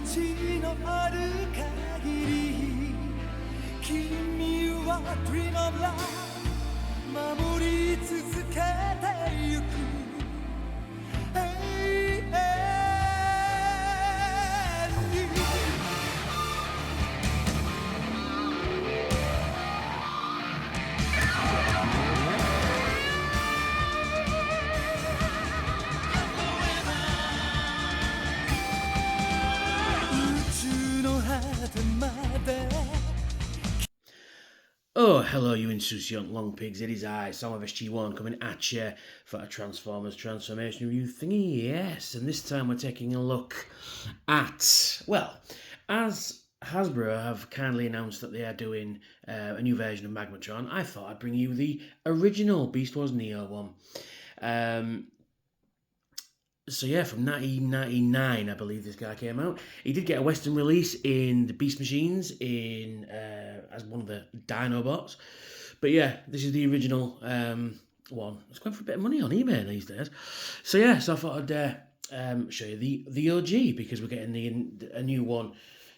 命のある限り君は Dream of Love 守り続けてゆく永遠に宇宙の果てまで Oh, hello, you incusiant long pigs. It is I, Sam of SG1, coming at you for a Transformers transformation review thingy. Yes, and this time we're taking a look at, well, as Hasbro have kindly announced that they are doing a new version of Magmatron, I thought I'd bring you the original Beast Wars Neo one. So yeah, from 1999, I believe this guy came out. He did get a Western release in the Beast Machines in as one of the Dinobots. But yeah, this is the original one. It's going for a bit of money on eBay these days. So yeah, so I thought I'd show you the OG because we're getting a new one.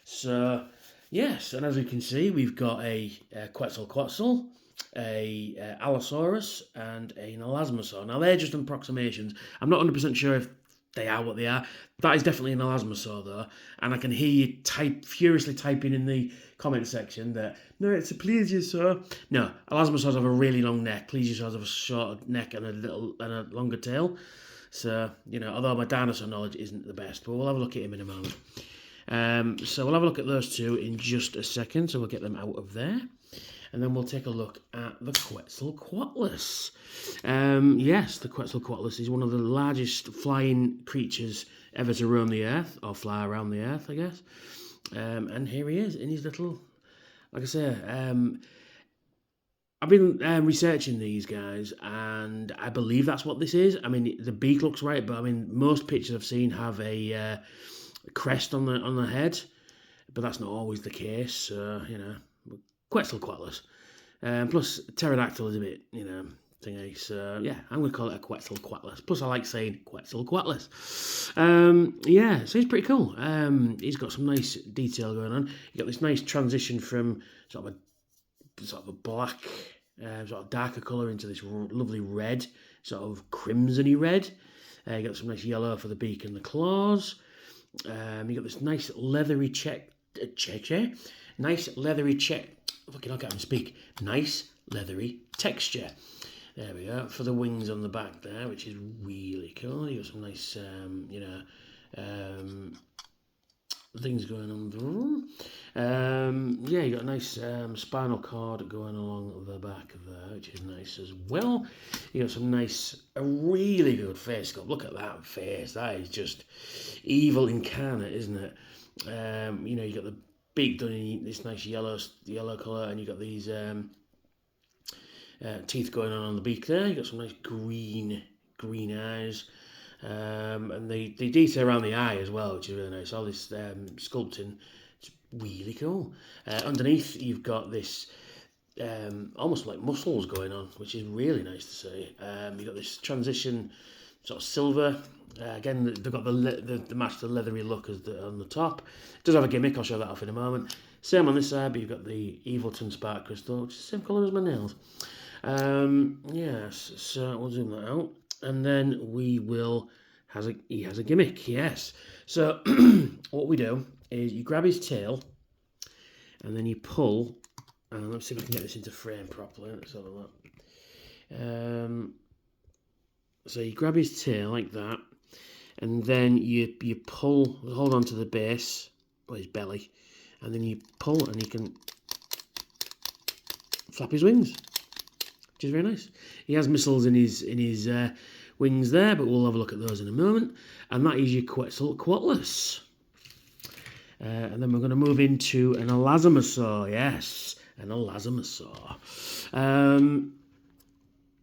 So yes, and as we can see, we've got a Quetzalcoatl, a Allosaurus, and an Elasmosaur. Now they're just approximations. I'm not 100% sure if they are what they are. That is definitely an Elasmosaur though, and I can hear you furiously typing in the comment section that no, it's a plesiosaur. No, Elasmosaurs have a really long neck. Plesiosaurs have a shorter neck and a longer tail. So although my dinosaur knowledge isn't the best, but we'll have a look at him in a moment. So we'll have a look at those two in just a second. So we'll get them out of there. And then we'll take a look at the Quetzalcoatlus. Yes, the Quetzalcoatlus is one of the largest flying creatures ever to roam the Earth, or fly around the Earth, I guess. And here he is in his little, like I say, I've been researching these guys, and I believe that's what this is. I mean, the beak looks right, but I mean, most pictures I've seen have a crest on the head, but that's not always the case. So Quetzalcoatlus. Plus, pterodactyl is a bit, thingy. So, yeah, I'm going to call it a Quetzalcoatlus. Plus, I like saying Quetzalcoatlus. Yeah, so he's pretty cool. He's got some nice detail going on. You got this nice transition from sort of a black, sort of darker colour into this lovely red, sort of crimsony red. You got some nice yellow for the beak and the claws. You got this nice leathery fucking I can't even speak. Nice leathery texture. There we go. For the wings on the back there, which is really cool. You got some nice, things going on there. Yeah, you got a nice spinal cord going along the back there, which is nice as well. You got some a really good face sculpt. Look at that face. That is just evil incarnate, isn't it? You got the beak done in this nice yellow colour, and you got these teeth going on the beak there. You got some nice green eyes, and the detail around the eye as well, which is really nice. All this sculpting, it's really cool. Underneath, you've got this almost like muscles going on, which is really nice to see. You've got this transition sort of silver. Again, they've got the match the leathery look on the top. It does have a gimmick, I'll show that off in a moment. Same on this side, but you've got the Evilton Spark Crystal, which is the same colour as my nails. Yes, so we'll zoom that out. And then he has a gimmick, yes. So what we do is you grab his tail, and then you pull, and let's see if I can get this into frame properly. Let's have a look. So you grab his tail like that, and then you hold on to the base, or his belly, and then you pull, and he can flap his wings, which is very nice. He has missiles in his wings there, but we'll have a look at those in a moment. And that is your Quetzalcoatlus. And then we're going to move into an Elasmosaur. Yes, an Elasmosaur.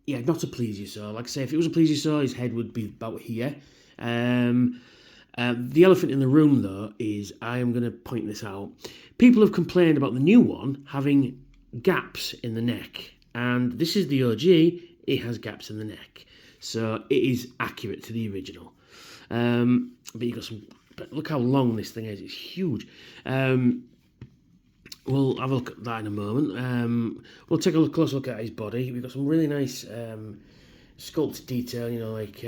Yeah, not a plesiosaur. Like I say, if it was a plesiosaur, his head would be about here. The elephant in the room, though, is I am going to point this out. People have complained about the new one having gaps in the neck. And this is the OG. It has gaps in the neck. So it is accurate to the original. But you've got some But look how long this thing is. It's huge. We'll have a look at that in a moment. We'll take a close look at his body. We've got some really nice sculpt detail, you know, like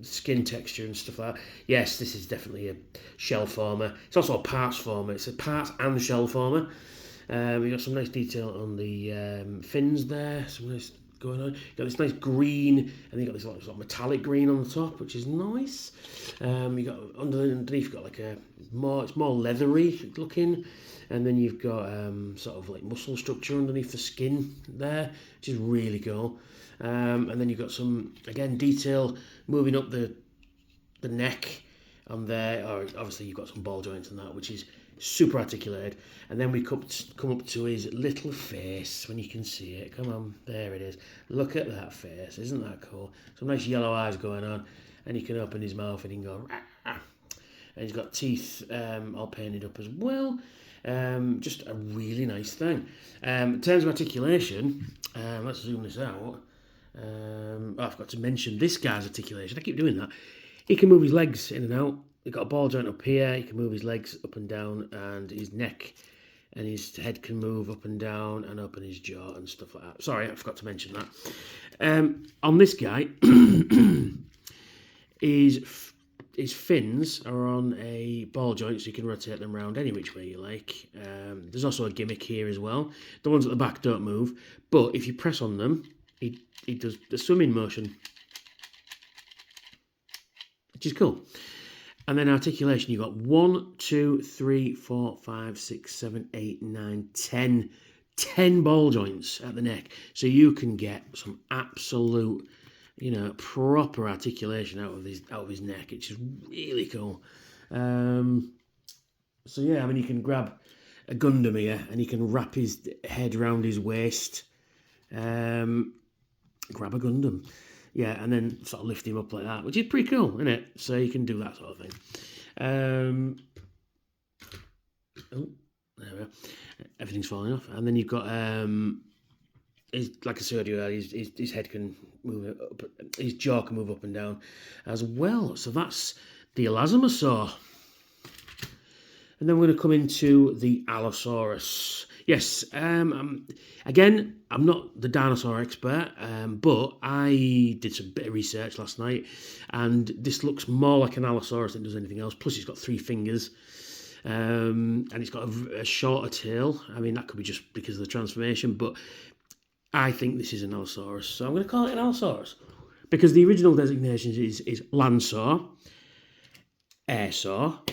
skin texture and stuff like that. Yes, this is definitely a shell former. It's also a parts former. It's a parts and shell former. We've got some nice detail on the fins there. Some nice going on. You've got this nice green, and you've got this sort of metallic green on the top, which is nice. You got underneath, you've got like it's more leathery looking, and then you've got sort of like muscle structure underneath the skin there, which is really cool. And then you've got some, again, detail moving up the neck on there. Or obviously you've got some ball joints and that, which is super articulated. And then we come up to his little face, when you can see it. Come on, there it is. Look at that face, isn't that cool? Some nice yellow eyes going on, and he can open his mouth and he can go, rah, rah. And he's got teeth all painted up as well. Just a really nice thing. In terms of articulation, let's zoom this out. I forgot to mention this guy's articulation. I keep doing that. He can move his legs in and out. He's got a ball joint up here. He can move his legs up and down, and his neck and his head can move up and down and open his jaw and stuff like that. Sorry, I forgot to mention that. On this guy, his fins are on a ball joint, so you can rotate them around any which way you like. There's also a gimmick here as well. The ones at the back don't move, but if you press on them, he does the swimming motion, which is cool. And then articulation, you've got 1, 2, 3, 4, 5, 6, 7, 8, 9, 10. 10 ball joints at the neck. So you can get some absolute, you know, proper articulation out of his neck, which is really cool. So yeah, I mean, you can grab a Gundam here and you can wrap his head around his waist. Grab a Gundam. Yeah, and then sort of lift him up like that, which is pretty cool, isn't it? So you can do that sort of thing. Oh, there we are. Everything's falling off. And then you've got, like I said earlier, his head can move up, his jaw can move up and down as well. So that's the Elasmosaur. And then we're going to come into the Allosaurus. Yes, again, I'm not the dinosaur expert, but I did some bit of research last night, and this looks more like an Allosaurus than it does anything else. Plus, it's got 3 fingers, and it's got a shorter tail. I mean, that could be just because of the transformation, but I think this is an Allosaurus, so I'm going to call it an Allosaurus, because the original designation is Landsaw, Airsaw,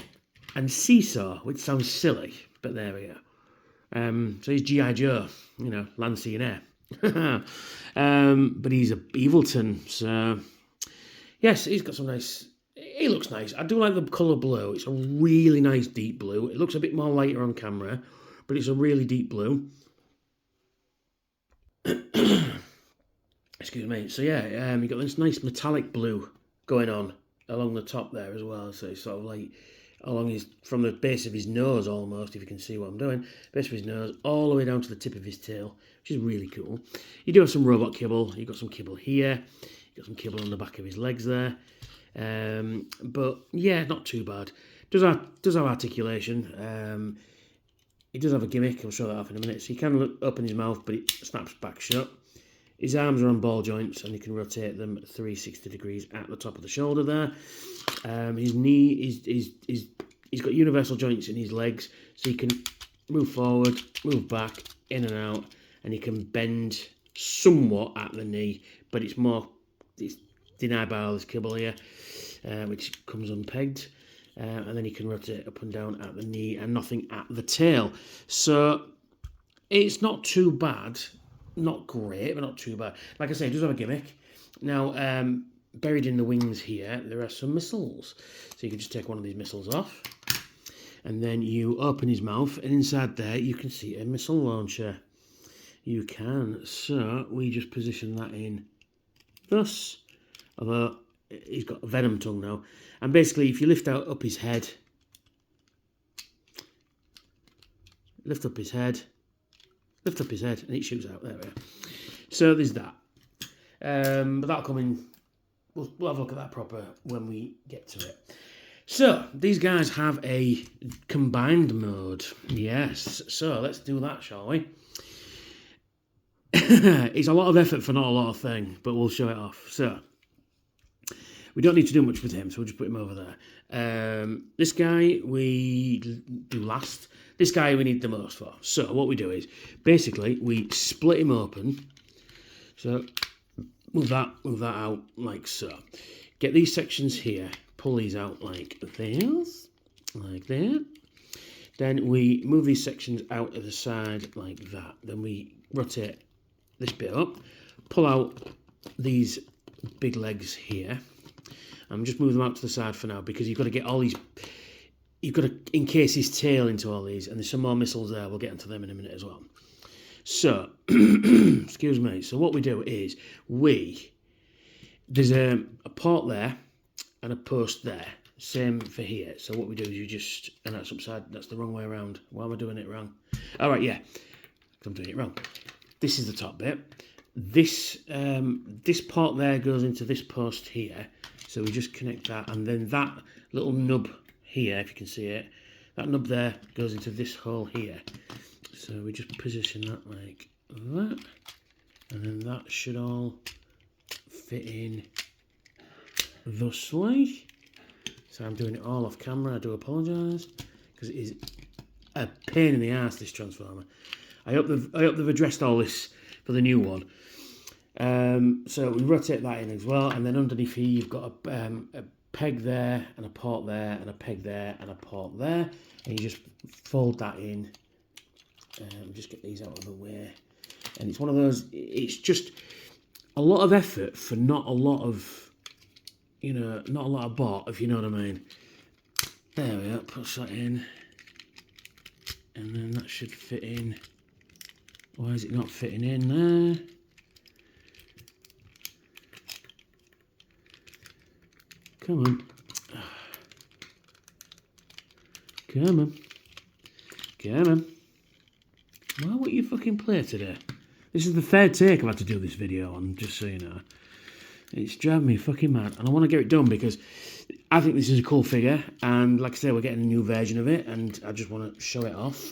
and Seesaw, which sounds silly, but there we go. So he's G.I. Joe, you know, land, sea and air. But he's a Evilton, so yes, he's got some nice, he looks nice. I do like the colour blue. It's a really nice deep blue. It looks a bit more lighter on camera, but it's a really deep blue. Excuse me. So yeah, you've got this nice metallic blue going on along the top there as well. So it's sort of like along from the base of his nose almost, if you can see what I'm doing, base of his nose all the way down to the tip of his tail, which is really cool. You do have some robot kibble. You've got some kibble here. You've got some kibble on the back of his legs there. But yeah, not too bad. Does have articulation. He does have a gimmick. I'll show that off in a minute. So you can open his mouth, but it snaps back shut. His arms are on ball joints, and you can rotate them 360 degrees at the top of the shoulder there. His knee he's got universal joints in his legs, so he can move forward, move back, in and out, and he can bend somewhat at the knee, but it's denied by all this kibble here, which comes unpegged. And then he can rotate up and down at the knee and nothing at the tail. So it's not too bad. Not great, but not too bad. Like I say, it does have a gimmick. Now, buried in the wings here, there are some missiles. So you can just take one of these missiles off. And then you open his mouth, and inside there you can see a missile launcher. You can. So we just position that in thus. Although he's got a venom tongue now. And basically, if you lift up his head, and it shoots out. There we are. So there's that. But that'll come in. We'll have a look at that proper when we get to it. So, these guys have a combined mode. Yes. So, let's do that, shall we? It's a lot of effort for not a lot of thing, but we'll show it off. So, we don't need to do much with him, so we'll just put him over there. This guy we do last. This guy we need the most for. So, what we do is, basically, we split him open. So, move that out like so. Get these sections here. Pull these out like this, like that. Then we move these sections out of the side like that. Then we rotate this bit up, pull out these big legs here. I'm just moving them out to the side for now because you've got to get all these. You've got to encase his tail into all these, and there's some more missiles there. We'll get into them in a minute as well. So, excuse me. So what we do is there's a port there and a post there. Same for here. So what we do is and that's upside, that's the wrong way around. Why am I doing it wrong? All right, yeah, I'm doing it wrong. This is the top bit. This port there goes into this post here. So we just connect that, and then that little nub here, if you can see it, that nub there goes into this hole here. So we just position that like that, and then that should all fit in thusly. So I'm doing it all off camera. I do apologise because it is a pain in the ass, this transformer. I hope they've addressed all this for the new one. So we rotate that in as well, and then underneath here you've got a peg there and a port there and a peg there and a port there, and you just fold that in. Just get these out of the way, and it's one of those. It's just a lot of effort for not a lot of, not a lot of bot, if you know what I mean. There we go. Push that in, and then that should fit in. Why is it not fitting in there? Come on. Come on. Come on. Why won't you fucking play today? This is the third take I've had to do this video on, just so you know. It's driving me fucking mad, and I want to get it done because I think this is a cool figure, and like I say, we're getting a new version of it, and I just want to show it off.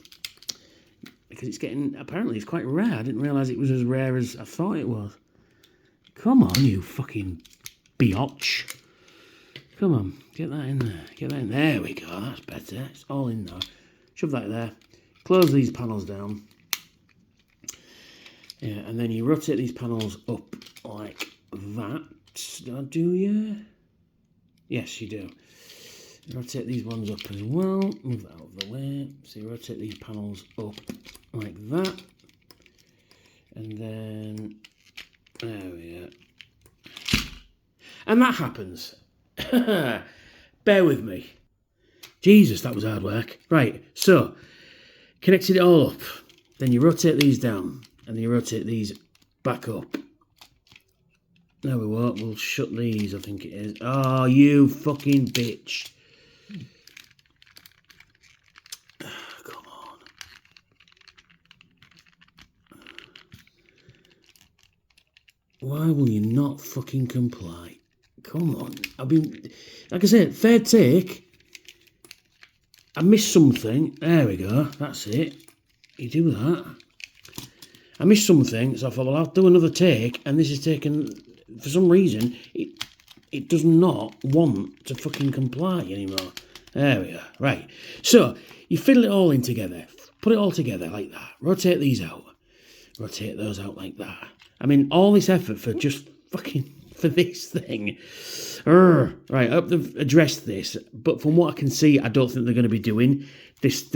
Because apparently it's quite rare. I didn't realise it was as rare as I thought it was. Come on, you fucking biatch. Come on, get that in there. Get that in. There we go, that's better. It's all in there. Shove that there. Close these panels down. Yeah, and then you rotate these panels up like that. Do you? Yes, you do. Rotate these ones up as well. Move that out of the way. So you rotate these panels up like that. And then, there we go. And that happens. Bear with me. Jesus, that was hard work. Right, so, connected it all up. Then you rotate these down. And then you rotate these back up. No, we won't. We'll shut these, I think it is. Oh, you fucking bitch. Come on. Why will you not fucking comply? Come on. I've been, like I said, third take. I missed something. There we go. That's it. You do that. I missed something, so I thought, well, I'll do another take, and this is taken, for some reason, it does not want to fucking comply anymore. There we go. Right. So, you fiddle it all in together. Put it all together like that. Rotate these out. Rotate those out like that. I mean, all this effort for just fucking, for this thing. Right, I hope they've addressed this, but from what I can see, I don't think they're going to be doing this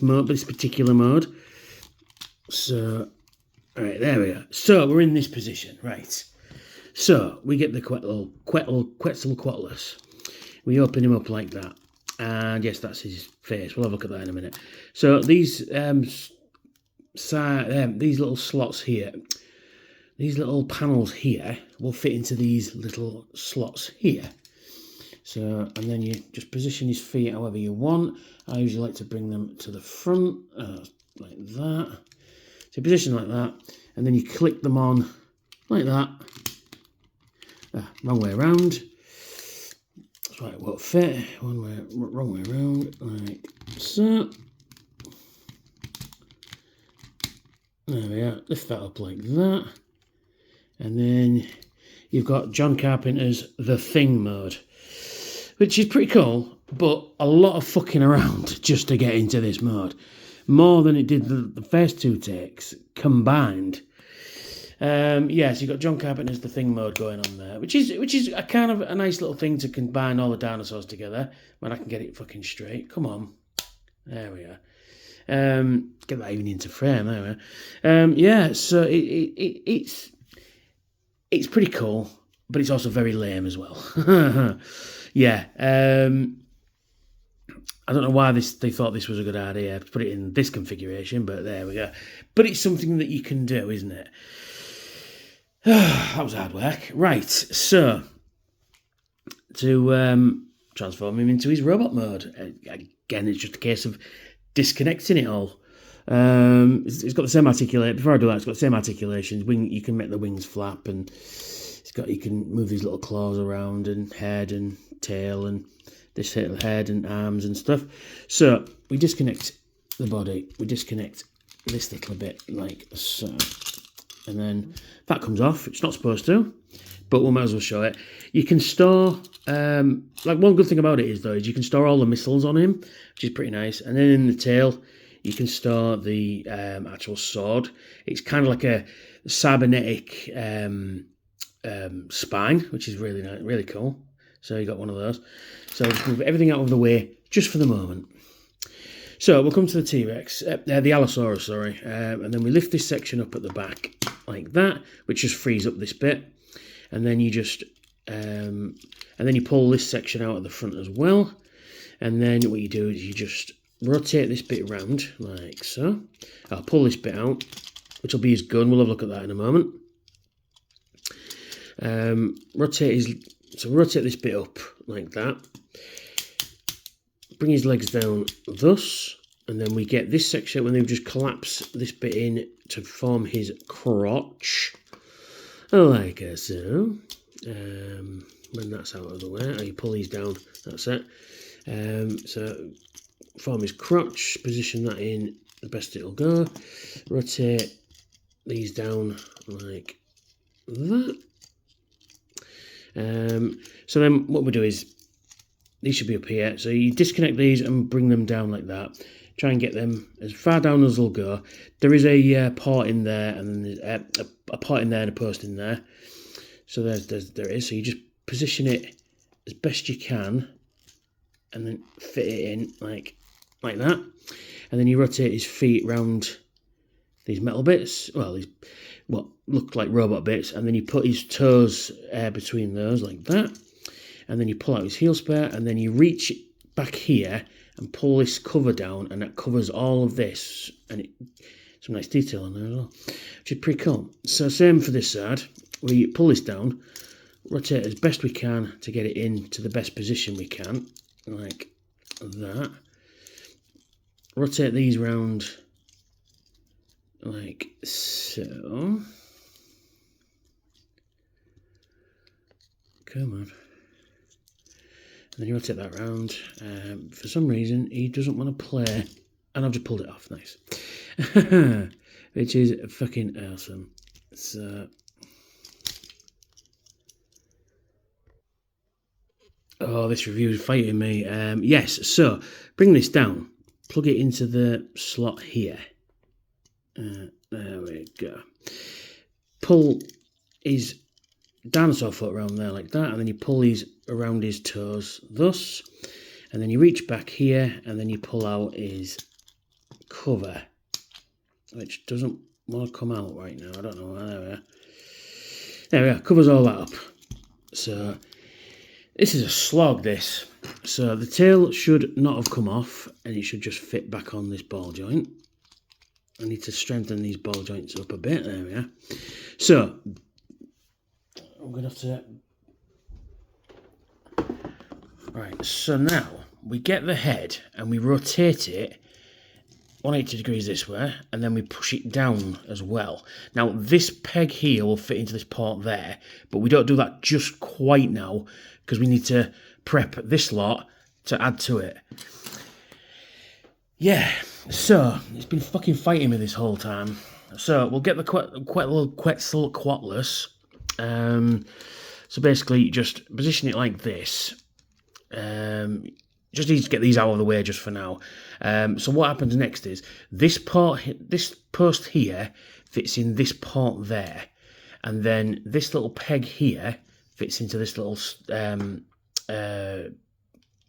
mode, this particular mode. So, alright, there we go. So, we're in this position, right. So, we get the Quetzalcoatlus. We open him up like that. And yes, that's his face. We'll have a look at that in a minute. So, these little slots here, these little panels here will fit into these little slots here. So, and then you just position his feet however you want. I usually like to bring them to the front, like that. So position like that, and then you click them on like that. Wrong way around. So it won't fit. One way, wrong way around, like so. There we are. Lift that up like that. And then you've got John Carpenter's The Thing mode, which is pretty cool, but a lot of fucking around just to get into this mode. More than it did the first two takes combined. Yeah, so you've got John Carpenter's The Thing mode going on there, which is a kind of a nice little thing to combine all the dinosaurs together when I can get it fucking straight. Come on. There we are. Get that even into frame, there we are. Yeah, so it's pretty cool, but it's also very lame as well. Yeah, I don't know why they thought this was a good idea to put it in this configuration, but there we go. But it's something that you can do, isn't it? That was hard work. Right, so to transform him into his robot mode, again, it's just a case of disconnecting it all. It's got the same articulation. Before I do that, it's got the same articulations. You can make the wings flap, and you can move these little claws around, and head and tail, and this little head and arms and stuff. So we disconnect the body. We disconnect this little bit like so, and then that comes off. It's not supposed to, but we might as well show it. You can store, like one good thing about it is you can store all the missiles on him, which is pretty nice. And then in the tail, you can store the actual sword. It's kind of like a cybernetic spine, which is really nice, really cool. So you got one of those. So just move everything out of the way just for the moment. So we'll come to the T-Rex, the Allosaurus, sorry. And then we lift this section up at the back like that, which just frees up this bit. And then you just, and then you pull this section out at the front as well. And then what you do is you just rotate this bit around like so. I'll pull this bit out, which will be his gun. We'll have a look at that in a moment. Rotate this bit up like that. Bring his legs down thus, and then we get this section when they just collapse this bit in to form his crotch, like so. When that's out of the way, you pull these down. That's it. So form his crotch, position that in the best it'll go. Rotate these down like that. So then what we do is these should be up here. So you disconnect these and bring them down like that. Try and get them as far down as they'll go. There is a port in there, and then there's a port in there and a post in there. So there it is. So you just position it as best you can, and then fit it in like that. And then you rotate his feet round these metal bits. Well, these what look like robot bits, and then you put his toes between those like that. And then you pull out his heel spare, and then you reach back here and pull this cover down, and that covers all of this. And some nice detail on there as well, which is pretty cool. So same for this side. We pull this down, rotate as best we can to get it into the best position we can, like that. Rotate these round like so. Come on. And then you rotate that round. For some reason, he doesn't want to play. And I've just pulled it off. Nice. Which is fucking awesome. So. Oh, this review is fighting me. Yes, so bring this down. Plug it into the slot here. There we go. Pull his dinosaur foot around there like that, and then you pull these around his toes thus, and then you reach back here, and then you pull out his cover, which doesn't want to come out right now. I don't know why. There we are. Covers all that up. So this is a slog, this. So the tail should not have come off, and it should just fit back on this ball joint. I need to strengthen these ball joints up a bit. There we are. So I'm going to have to... Right, so now we get the head and we rotate it 180 degrees this way, and then we push it down as well. Now this peg here will fit into this port there, but we don't do that just quite now because we need to prep this lot to add to it. Yeah, so it's been fucking fighting me this whole time. So we'll get the Quetzalcoatlus. So basically, just position it like this. Just need to get these out of the way just for now. So what happens next is this post here fits in this part there, and then this little peg here fits into this little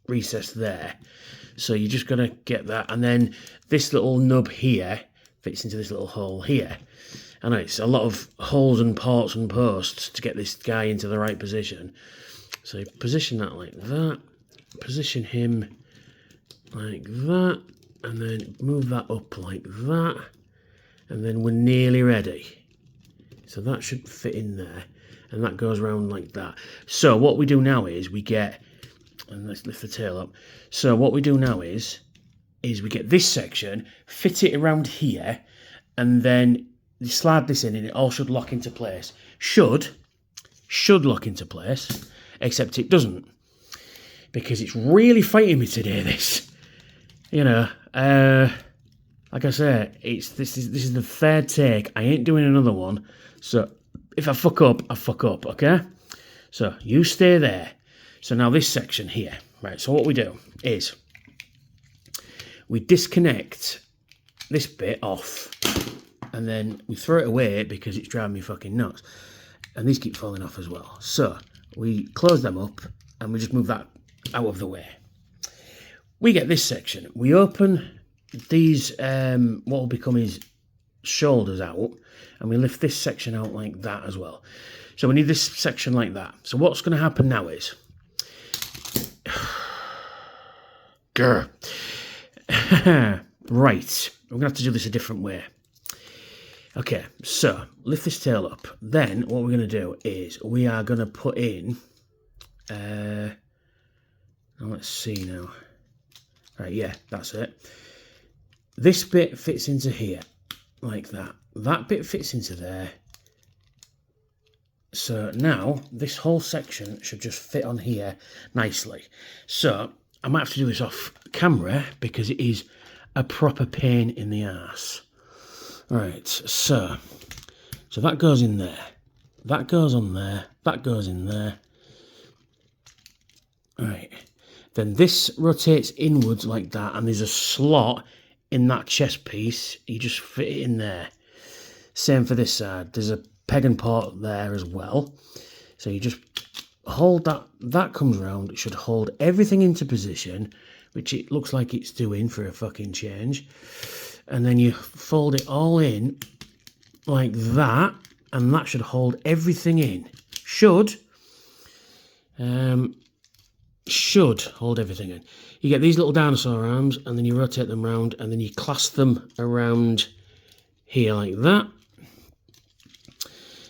recess there. So you're just gonna get that, and then this little nub here fits into this little hole here. I know it's a lot of holes and ports and posts to get this guy into the right position. So you position that like that, position him like that, and then move that up like that, and then we're nearly ready. So that should fit in there, and that goes around like that. So what we do now is we get, and let's lift the tail up. So what we do now is we get this section, fit it around here, and then you slide this in and it all should lock into place. Should lock into place, except it doesn't. Because it's really fighting me today, this. You know, like I say, this is the third take. I ain't doing another one. So if I fuck up, I fuck up, okay? So you stay there. So now this section here, right, so what we do is we disconnect this bit off, and then we throw it away because it's driving me fucking nuts. And these keep falling off as well. So we close them up and we just move that out of the way. We get this section. We open these, what will become his shoulders out, and we lift this section out like that as well. So we need this section like that. So what's going to happen now is, grr. Right, we're going to have to do this a different way. Okay, so lift this tail up. Then what we're going to do is we are going to put in, now let's see now. Right, yeah, that's it. This bit fits into here, like that. That bit fits into there. So now this whole section should just fit on here nicely. So I might have to do this off camera because it is a proper pain in the arse. Right, so that goes in there. That goes on there. That goes in there. Right. Then this rotates inwards like that, and there's a slot in that chest piece. You just fit it in there. Same for this side. There's a peg and port there as well. So you just hold that. That comes round. It should hold everything into position, which it looks like it's doing for a fucking change. And then you fold it all in like that, and that should hold everything in. Should hold everything in. You get these little dinosaur arms, and then you rotate them round, and then you clasp them around here like that.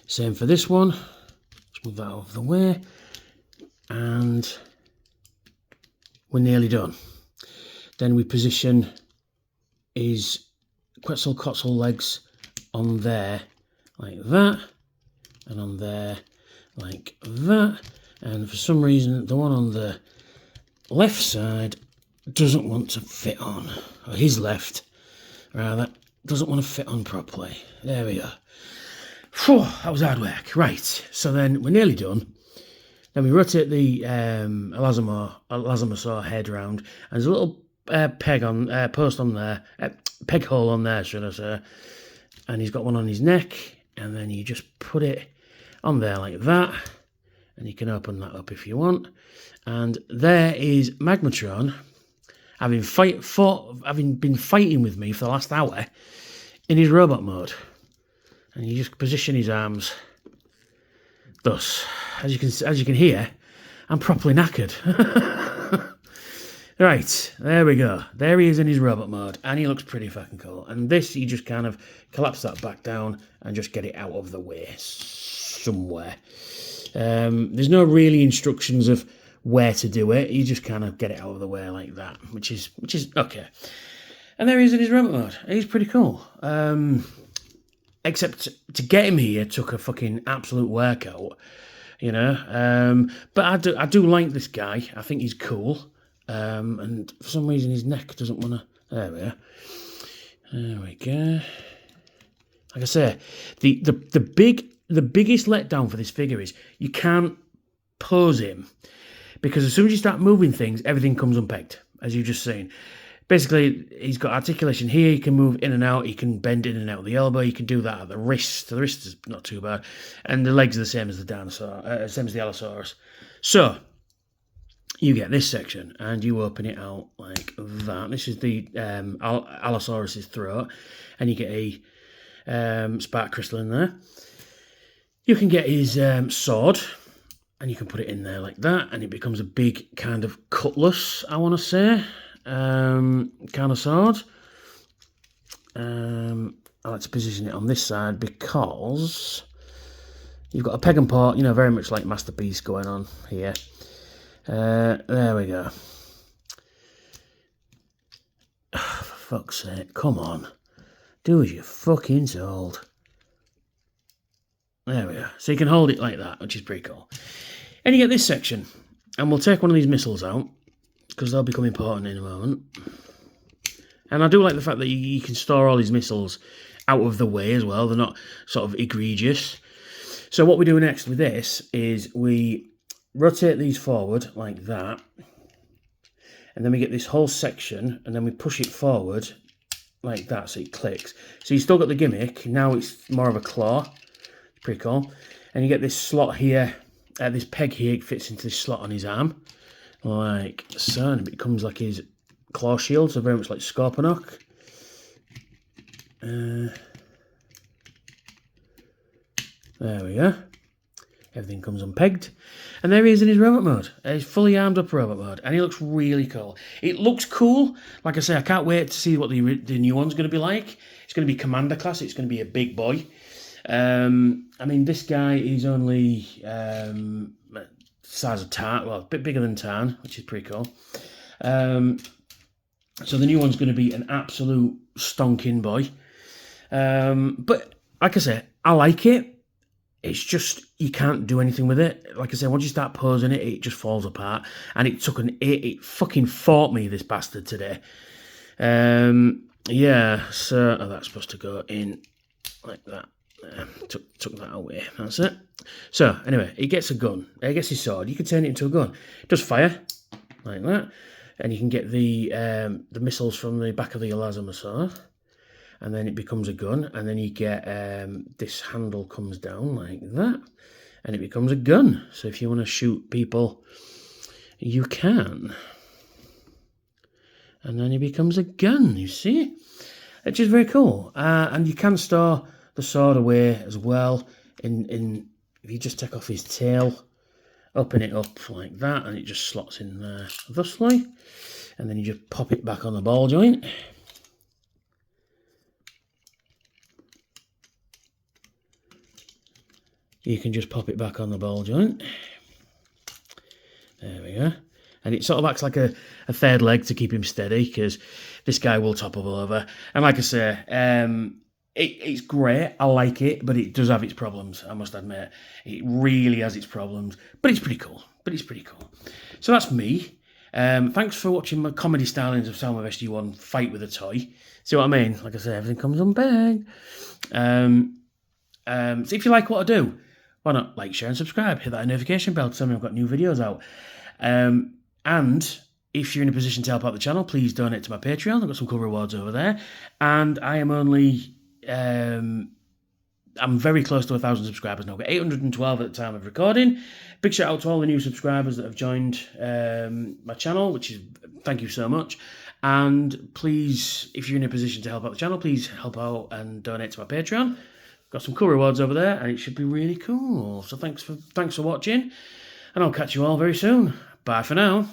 Same for this one. Let's move that out of the way, and we're nearly done. Then we position his Quetzalcoatl legs on there like that, and on there like that. And for some reason the one on the left side doesn't want to fit on, or his left rather doesn't want to fit on properly. There we go. Phew, that was hard work. Right, so then we're nearly done. Then we rotate the Elasmosaur head round, and there's a little post on there, peg hole on there, should I say, and he's got one on his neck, and then you just put it on there like that, and you can open that up if you want, and there is Magmatron, having been fighting with me for the last hour in his robot mode, and you just position his arms thus. As you can hear, I'm properly knackered. Right, there we go. There he is in his robot mode, and he looks pretty fucking cool. And this, you just kind of collapse that back down and just get it out of the way somewhere. There's no really instructions of where to do it. You just kind of get it out of the way like that, which is okay. And there he is in his robot mode. He's pretty cool. Except to get him here took a fucking absolute workout. you know. But I do like this guy. I think he's cool. And for some reason his neck doesn't want to. There we are. There we go. Like I say, the biggest letdown for this figure is you can't pose him, because as soon as you start moving things, everything comes unpegged, as you've just seen. Basically, he's got articulation here. He can move in and out. He can bend in and out of the elbow. He can do that at the wrist. The wrist is not too bad. And the legs are the same as the dinosaur, same as the Allosaurus. So, you get this section, and you open it out like that. This is the Allosaurus's throat. And you get a spark crystal in there. You can get his sword, and you can put it in there like that, and it becomes a big kind of cutlass, I want to say. Kind of sword. I like to position it on this side because you've got a peg and port, you know, very much like Masterpiece going on here. There we go. Oh, for fuck's sake, come on. Do as you're fucking told. There we are. So you can hold it like that, which is pretty cool. And you get this section, and we'll take one of these missiles out, because they'll become important in a moment. And I do like the fact that you can store all these missiles out of the way as well. They're not sort of egregious. So what we do next with this is we rotate these forward like that. And then we get this whole section, and then we push it forward like that so it clicks. So you still got the gimmick. Now it's more of a claw. It's pretty cool. And you get this slot here. This peg here, it fits into this slot on his arm. Like so, and it becomes like his claw shield, so very much like Scorponok. There we go. Everything comes unpegged. And there he is in his robot mode. He's fully armed up robot mode, and he looks really cool. It looks cool. Like I say, I can't wait to see what the new one's going to be like. It's going to be Commander class. It's going to be a big boy. I mean, this guy is only size of Tarn, well, a bit bigger than Tarn, which is pretty cool. So the new one's going to be an absolute stonking boy. But like I say, I like it. It's just, you can't do anything with it. Like I said, once you start posing it, it just falls apart. And it took it fucking fought me, this bastard, today. Yeah, so that's supposed to go in like that. Took that away. That's it. So anyway, he gets a gun. He gets his sword. You can turn it into a gun. It does fire like that, and you can get the missiles from the back of the Elazomosaur, and then it becomes a gun. And then you get this handle comes down like that, and it becomes a gun. So if you want to shoot people, you can. And then it becomes a gun. You see, which is very cool. And you can store the sword away as well. In if you just take off his tail, open it up like that, and it just slots in there thusly, and then you just pop it back on the ball joint. You can just pop it back on the ball joint. There we go. And it sort of acts like a third leg to keep him steady, because this guy will topple over. And like I say, it's great. I like it, but it does have its problems, I must admit. It really has its problems, but it's pretty cool. So that's me. Thanks for watching my Comedy Starlings of Selma SG1 fight with a toy. See what I mean? Like I say, everything comes unpegged. So if you like what I do, why not like, share and subscribe? Hit that notification bell to tell me I've got new videos out. And if you're in a position to help out the channel, please donate to my Patreon. I've got some cool rewards over there. And I am only... I'm very close to 1,000 subscribers now. I've got 812 at the time of recording. Big shout out to all the new subscribers that have joined my channel, which is, thank you so much. And please, if you're in a position to help out the channel, please help out and donate to my Patreon. Got some cool rewards over there, and it should be really cool. So thanks for watching, and I'll catch you all very soon. Bye for now.